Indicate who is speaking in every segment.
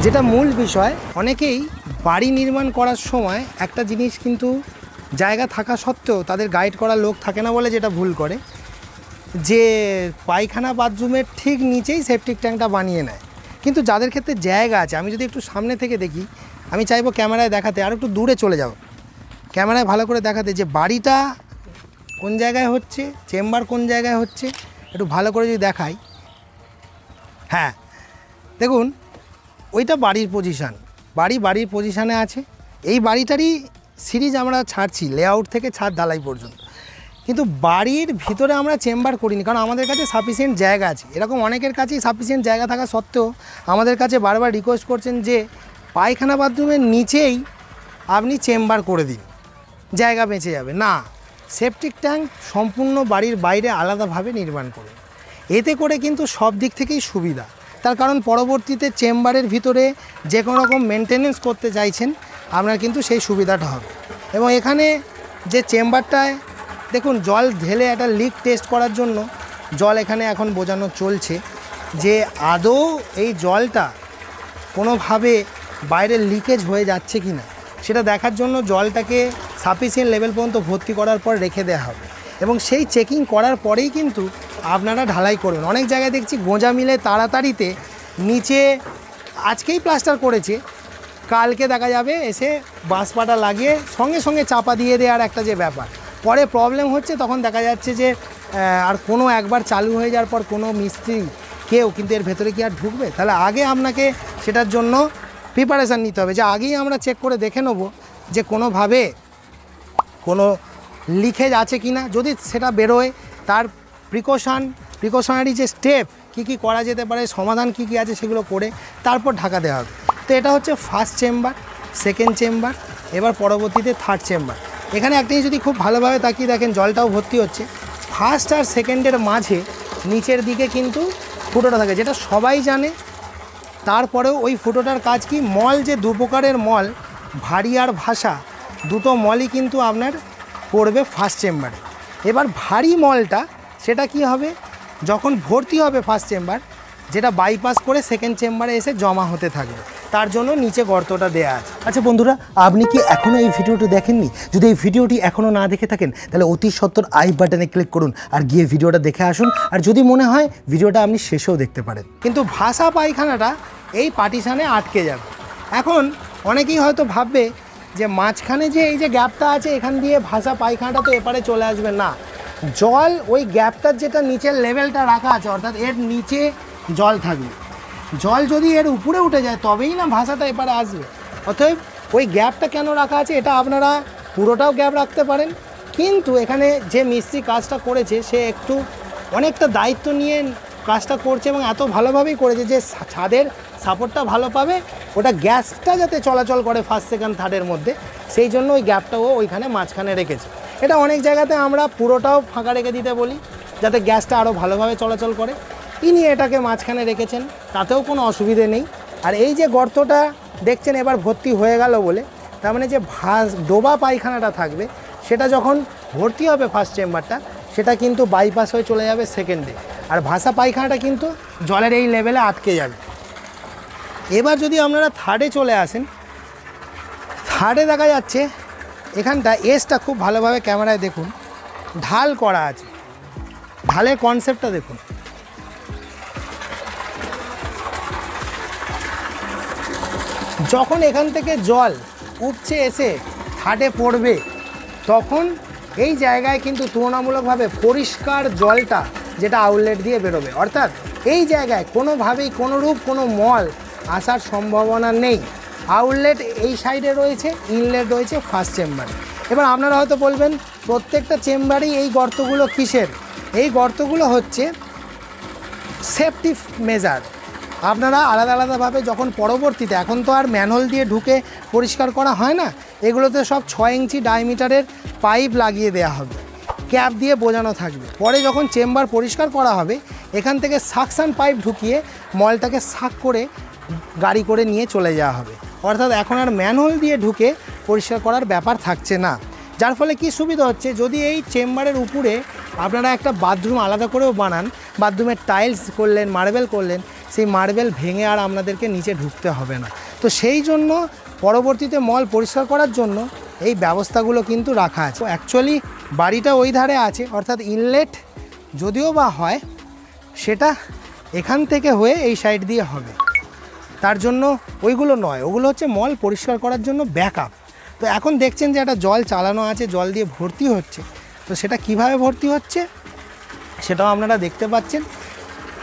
Speaker 1: যেটা মূল বিষয়, অনেকেই বাড়ি নির্মাণ করার সময় একটা জিনিস কিন্তু জায়গা থাকা সত্ত্বেও তাদের গাইড করার লোক থাকে না বলে যেটা ভুল করে, যে পায়খানা বাথরুমের ঠিক নিচেই সেপটিক ট্যাঙ্কটা বানিয়ে নেয়। কিন্তু যাদের ক্ষেত্রে জায়গা আছে, আমি যদি একটু সামনে থেকে দেখি, আমি চাইবো ক্যামেরায় দেখাতে, আর একটু দূরে চলে যাও, ক্যামেরায় ভালো করে দেখাতে যে বাড়িটা কোন জায়গায় হচ্ছে, চেম্বার কোন জায়গায় হচ্ছে, একটু ভালো করে যদি দেখাই। হ্যাঁ দেখুন, ওইটা বাড়ির পজিশান, বাড়ির পজিশানে আছে। এই বাড়িটারই সিরিজ আমরা ছাড়ছি লেআউট থেকে ছাদ ঢালাই পর্যন্ত, কিন্তু বাড়ির ভিতরে আমরা চেম্বার করিনি, কারণ আমাদের কাছে সাফিসিয়েন্ট জায়গা আছে। এরকম অনেকের কাছেই সাফিসিয়েন্ট জায়গা থাকা সত্ত্বেও আমাদের কাছে বারবার রিকোয়েস্ট করছেন যে পায়খানা বাথরুমের নিচেই আপনি চেম্বার করে দিন, জায়গা বেঁচে যাবে। না, সেপটিক ট্যাঙ্ক সম্পূর্ণ বাড়ির বাইরে আলাদাভাবে নির্মাণ করুন, এতে করে কিন্তু সব দিক থেকেই সুবিধা। তার কারণ পরবর্তীতে চেম্বারের ভিতরে যে কোনো রকম মেনটেনেন্স করতে চাইছেন আপনার কিন্তু সেই সুবিধাটা হবে। এবং এখানে যে চেম্বারটায় দেখুন জল ঢেলে একটা লিক টেস্ট করার জন্য জল এখানে এখন বোঝানো চলছে যে আদৌ এই জলটা কোনোভাবে বাইরে লিকেজ হয়ে যাচ্ছে কি না, সেটা দেখার জন্য জলটাকে সাফিসিয়েন্ট লেভেল পর্যন্ত ভর্তি করার পর রেখে দেওয়া হবে। এবং সেই চেকিং করার পরেই কিন্তু আপনারা ঢালাই করবেন। অনেক জায়গায় দেখছি গোঁজা মিলে তাড়াতাড়িতে নিচে আজকেই প্লাস্টার করেছে, কালকে দেখা যাবে এসে বাঁশপাটা লাগিয়ে সঙ্গে সঙ্গে চাপা দিয়ে দেওয়ার একটা যে ব্যাপার, পরে প্রবলেম হচ্ছে। তখন দেখা যাচ্ছে যে আর কোনো একবার চালু হয়ে যাওয়ার পর কোনো মিস্ত্রি কেউ কিন্তু এর ভেতরে কি আর ঢুকবে? তাহলে আগে আপনাকে সেটার জন্য প্রিপারেশান নিতে হবে, যে আগেই আমরা চেক করে দেখে নেব যে কোনোভাবে কোনো লিকেজ আছে কি না। যদি সেটা বেরোয় তার প্রিকশনারি যে স্টেপ কী করা যেতে পারে, সমাধান কী আছে সেগুলো করে তারপর ঢাকা দেওয়া হবে। তো এটা হচ্ছে ফার্স্ট চেম্বার, সেকেন্ড চেম্বার, এবার পরবর্তীতে থার্ড চেম্বার। এখানে একটা যদি খুব ভালোভাবে তাকিয়ে দেখেন জলটাও ভর্তি হচ্ছে। ফার্স্ট আর সেকেন্ডের মাঝে নিচের দিকে কিন্তু ফুটোটা থাকে, যেটা সবাই জানে। তারপরেও ওই ফুটোটার কাজ কি, মল যে দু প্রকারের মল, ভারী আর ভাসা, দুটো মলই কিন্তু আপনার পড়বে ফার্স্ট চেম্বারে। এবার ভারী মলটা সেটা কি হবে, যখন ভর্তি হবে ফার্স্ট চেম্বার, যেটা বাইপাস করে সেকেন্ড চেম্বারে এসে জমা হতে থাকবে, তার জন্য নিচে গর্তটা দেওয়া আছে। আচ্ছা বন্ধুরা, আপনি কি এখনও এই ভিডিওটি দেখেননি? যদি এই ভিডিওটি এখনও না দেখে থাকেন তাহলে অতি সত্বর আই বাটনে ক্লিক করুন আর গিয়ে ভিডিওটা দেখে আসুন। আর যদি মনে হয় ভিডিওটা আপনি শেষেও দেখতে পারেন। কিন্তু ভাসা পায়খানাটা এই পার্টিশানে আটকে যাবে। এখন অনেকেই হয়তো ভাববে যে মাঝখানে যে এই যে গ্যাপটা আছে, এখান দিয়ে ভাসা পায়খানাটা তো এপারে চলে আসবে না। জল ওই গ্যাপটার যেটা নিচের লেভেলটা রাখা আছে, অর্থাৎ এর নিচে জল থাকবে। জল যদি এর উপরে উঠে যায় তবেই না ভাষাটা এপারে আসবে। অতএব ওই গ্যাপটা কেন রাখা আছে, এটা আপনারা পুরোটাও গ্যাপ রাখতে পারেন, কিন্তু এখানে যে মিস্ত্রি কাজটা করেছে সে একটু অনেকটা দায়িত্ব নিয়ে কাজটা করছে এবং এত ভালোভাবেই করেছে যে ছাদের সাপোর্টটা ভালো পাবে, ওটা গ্যাসটা যাতে চলাচল করে ফার্স্ট সেকেন্ড থার্ডের মধ্যে, সেই জন্য ওই গ্যাপটাও ওইখানে মাঝখানে রেখেছে। এটা অনেক জায়গাতে আমরা পুরোটাও ফাঁকা রেখে দিতে বলি যাতে গ্যাসটা আরও ভালোভাবে চলাচল করে। তিনি এটাকে মাঝখানে রেখেছেন, তাতেও কোনো অসুবিধে নেই। আর এই যে গর্তটা দেখছেন এবার ভর্তি হয়ে গেল বলে, তার মানে যে ডোবা পায়খানাটা থাকবে সেটা যখন ভর্তি হবে ফার্স্ট চেম্বারটা, সেটা কিন্তু বাইপাস হয়ে চলে যাবে সেকেন্ডে, আর ভাসা পায়খানাটা কিন্তু জলের এই লেভেলে আটকে যাবে। এবার যদি আপনারা থার্ডে চলে আসেন, থার্ডে দেখা যাচ্ছে এখানটা এসটা খুব ভালোভাবে ক্যামেরায় দেখুন, ঢাল করা আছে। ঢালের কনসেপ্টটা দেখুন, যখন এখান থেকে জল উপচে এসে থার্ডে পড়বে তখন এই জায়গায় কিন্তু তুলনামূলকভাবে পরিষ্কার জলটা যেটা আউটলেট দিয়ে বেরোবে, অর্থাৎ এই জায়গায় কোনোভাবেই কোনোরূপ কোনো মল আসার সম্ভাবনা নেই। আউটলেট এই সাইডে রয়েছে, ইনলেট রয়েছে ফার্স্ট চেম্বারে। এবার আপনারা হয়তো বলবেন প্রত্যেকটা চেম্বারেই এই গর্তগুলো কিসের? এই গর্তগুলো হচ্ছে সেফটি মেজার। আপনারা আলাদা আলাদাভাবে যখন পরবর্তীতে, এখন তো আর ম্যানহোল দিয়ে ঢুকে পরিষ্কার করা হয় না, এগুলোতে সব 6 ইঞ্চি ডায়ামিটারের পাইপ লাগিয়ে দেওয়া হবে, ক্যাপ দিয়ে বোঝানো থাকবে। পরে যখন চেম্বার পরিষ্কার করা হবে, এখান থেকে সাকশান পাইপ ঢুকিয়ে মলটাকে সাক করে গাড়ি করে নিয়ে চলে যাওয়া হবে। অর্থাৎ এখন আর ম্যানহোল দিয়ে ঢুকে পরিষ্কার করার ব্যাপার থাকছে না। যার ফলে কি সুবিধা হচ্ছে, যদি এই চেম্বারের উপরে আপনারা একটা বাথরুম আলাদা করেও বানান, বাথরুমের টাইলস করলেন, মার্বেল করলেন, সেই মার্বেল ভেঙে আর আপনাদেরকে নিচে ঢুকতে হবে না। তো সেই জন্য পরবর্তীতে মল পরিষ্কার করার জন্য এই ব্যবস্থাগুলো কিন্তু রাখা আছে। অ্যাকচুয়ালি বাড়িটা ওই ধারে আছে, অর্থাৎ ইনলেট যদিও বা হয় সেটা এখান থেকে হয়ে এই সাইড দিয়ে হবে, তার জন্য ওইগুলো নয়, ওগুলো হচ্ছে মল পরিষ্কার করার জন্য ব্যাকআপ। তো এখন দেখছেন যে একটা জল চালানো আছে, জল দিয়ে ভর্তি হচ্ছে। তো সেটা কিভাবে ভর্তি হচ্ছে সেটাও আপনারা দেখতে পাচ্ছেন।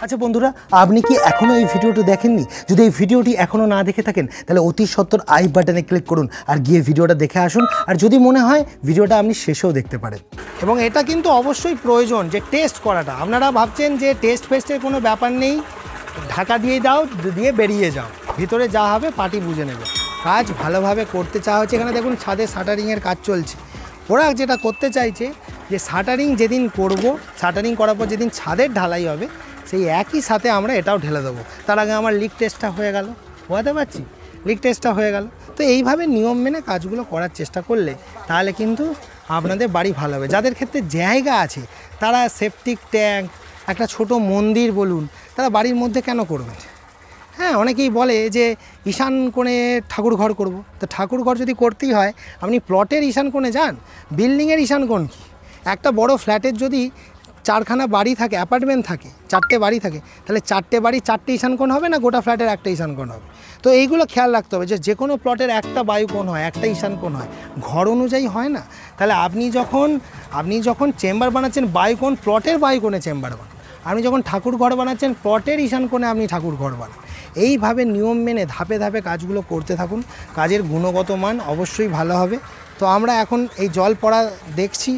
Speaker 1: আচ্ছা বন্ধুরা, আপনি কি এখনও এই ভিডিওটি দেখেননি? যদি এই ভিডিওটি এখনও না দেখে থাকেন তাহলে অতি সত্বর আই বাটনে ক্লিক করুন আর গিয়ে ভিডিওটা দেখে আসুন। আর যদি মনে হয় ভিডিওটা আপনি শেষেও দেখতে পারেন। এবং এটা কিন্তু অবশ্যই প্রয়োজন যে টেস্ট করাটা। আপনারা ভাবছেন যে টেস্ট ফেস্টের কোনো ব্যাপার নেই, ঢাকা দিয়ে দাও, দিয়ে বেরিয়ে যাও, ভিতরে যা হবে পার্টি বুঝে নেবে। কাজ ভালোভাবে করতে চাওয়া হচ্ছে। এখানে দেখুন ছাদে শাটারিংয়ের কাজ চলছে। ওরা যেটা করতে চাইছে যে শাটারিং যেদিন করব, শাটারিং করার পর যেদিন ছাদের ঢালাই হবে সেই একই সাথে আমরা এটাও ঢেলে দেবো। তার আগে আমার লিক টেস্টটা হয়ে গেল, বোঝাতে পারছি, লিক টেস্টটা হয়ে গেল। তো এইভাবে নিয়ম মেনে কাজগুলো করার চেষ্টা করলে তাহলে কিন্তু আপনাদের বাড়ি ভালো হবে। যাদের ক্ষেত্রে জায়গা আছে তারা সেপটিক ট্যাঙ্ক, একটা ছোট মন্দির বলুন, তারা বাড়ির মধ্যে কেন করবেন? হ্যাঁ, অনেকেই বলে যে ঈশান কোণে ঠাকুর ঘর করব। তো ঠাকুর ঘর যদি করতেই হয় আপনি প্লটের ঈশান কোণে যান, বিল্ডিংয়ের ঈশান কোণ কী? একটা বড় ফ্ল্যাটের যদি 4খানা বাড়ি থাকে, অ্যাপার্টমেন্ট থাকে, 4টে বাড়ি থাকে, তাহলে 4টে বাড়ি 4টে ঈশান কোণ হবে না গোটা ফ্ল্যাটের একটা ঈশান কোণ হবে? তো এইগুলো খেয়াল রাখতে হবে যে কোনো প্লটের একটা বায়ু কোণ হয়, একটা ঈশান কোণ হয়, ঘর অনুযায়ী হয় না। তাহলে আপনি যখন চেম্বার বানাচ্ছেন বায়ু কোণ, প্লটের বায়ু কোণে চেম্বার বানান। আপনি যখন ঠাকুর ঘর বানাচ্ছেন প্লটের ঈশান কোণে আপনি ঠাকুর ঘর বানান। এইভাবে নিয়ম মেনে ধাপে ধাপে কাজগুলো করতে থাকুন, কাজের গুণগত মান অবশ্যই ভালো হবে। তো আমরা এখন এই জল পড়া দেখছি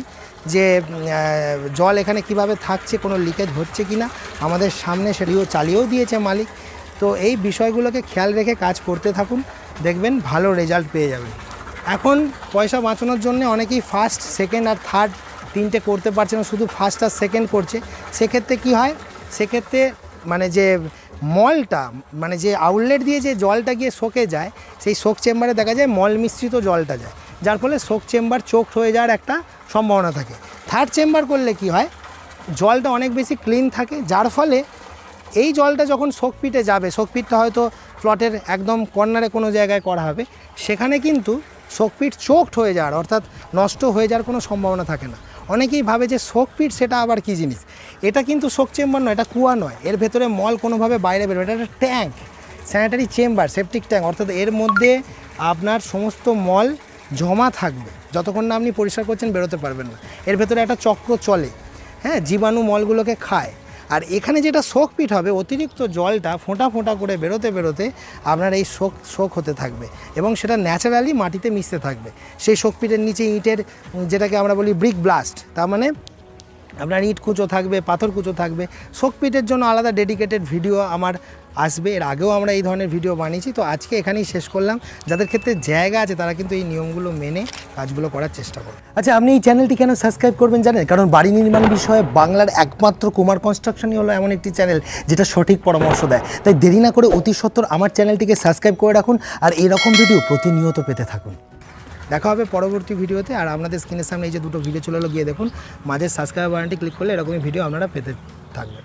Speaker 1: যে জল এখানে কিভাবে থাকছে, কোনো লিকেজ হচ্ছে কি না আমাদের সামনে, সেটিও চালিয়েও দিয়েছে মালিক। তো এই বিষয়গুলোকে খেয়াল রেখে কাজ করতে থাকুন, দেখবেন ভালো রেজাল্ট পেয়ে যাবেন। এখন পয়সা বাঁচানোর জন্য অনেকেই ফার্স্ট, সেকেন্ড আর থার্ড 3টে করতে পারছে না, শুধু ফার্স্ট আর সেকেন্ড করছে। সেক্ষেত্রে কি হয়, সেক্ষেত্রে মানে যে মলটা, মানে যে আউটলেট দিয়ে যে জলটা গিয়ে শোকে যায়, সেই শোক চেম্বারে দেখা যায় মল মিশ্রিত জলটা যায়, যার ফলে শোক চেম্বার চোকড হয়ে যাওয়ার একটা সম্ভাবনা থাকে। থার্ড চেম্বার করলে কি হয়, জলটা অনেক বেশি ক্লিন থাকে, যার ফলে এই জলটা যখন শোকপিটে যাবে, শোকপিটটা হয়তো প্লটের একদম কর্নারে কোনো জায়গায় করা হবে, সেখানে কিন্তু শোকপিট চোকড হয়ে যাওয়ার, অর্থাৎ নষ্ট হয়ে যাওয়ার কোনো সম্ভাবনা থাকে না। অনেকেই ভাবে যে শোকপিট সেটা আবার কী জিনিস। এটা কিন্তু শোক চেম্বার নয়, এটা কুয়া নয়, এর ভেতরে মল কোনোভাবে বাইরে বেরোবে। এটা একটা tank, sanitary chamber, septic tank, অর্থাৎ এর মধ্যে আপনার সমস্ত মল জমা থাকবে, যতক্ষণ না আপনি পরিষ্কার করছেন বেরোতে পারবেন না। এর ভেতরে একটা চক্র চলে, হ্যাঁ, জীবাণু মলগুলোকে খায়। আর এখানে যেটা শোকপিট হবে, অতিরিক্ত জলটা ফোঁটা ফোঁটা করে বেরোতে বেরোতে আপনার এই শোক হতে থাকবে এবং সেটা ন্যাচারালি মাটিতে মিশতে থাকবে। সেই শোকপিটের নিচে ইটের, যেটাকে আমরা বলি ব্রিক ব্লাস্ট, তার মানে আপনার ইট কুচো থাকবে, পাথর কুচো থাকবে। শোকপিটের জন্য আলাদা ডেডিকেটেড ভিডিও আমার আসবে, এর আগেও আমরা এই ধরনের ভিডিও বানিয়েছি। তো আজকে এখানেই শেষ করলাম। যাদের ক্ষেত্রে জায়গা আছে তারা কিন্তু এই নিয়মগুলো মেনে কাজগুলো করার চেষ্টা করবে। আচ্ছা, আপনি এই চ্যানেলটি কেন সাবস্ক্রাইব করবেন জানেন? কারণ বাড়ি নির্মাণ বিষয়ে বাংলার একমাত্র কুমার কনস্ট্রাকশনই হলো এমন একটি চ্যানেল যেটা সঠিক পরামর্শ দেয়। তাই দেরি না করে অতি সত্বর আমার চ্যানেলটিকে সাবস্ক্রাইব করে রাখুন আর এরকম ভিডিও প্রতিনিয়ত পেতে থাকুন। দেখা হবে পরবর্তী ভিডিওতে। আর আপনাদের স্ক্রিনের সামনে এই যে দুটো ভিডিও চলে গিয়ে দেখুন, মাঝে সাবস্ক্রাইব বাটনটি ক্লিক করলে এরকমই ভিডিও আপনারা পেতে থাকবেন।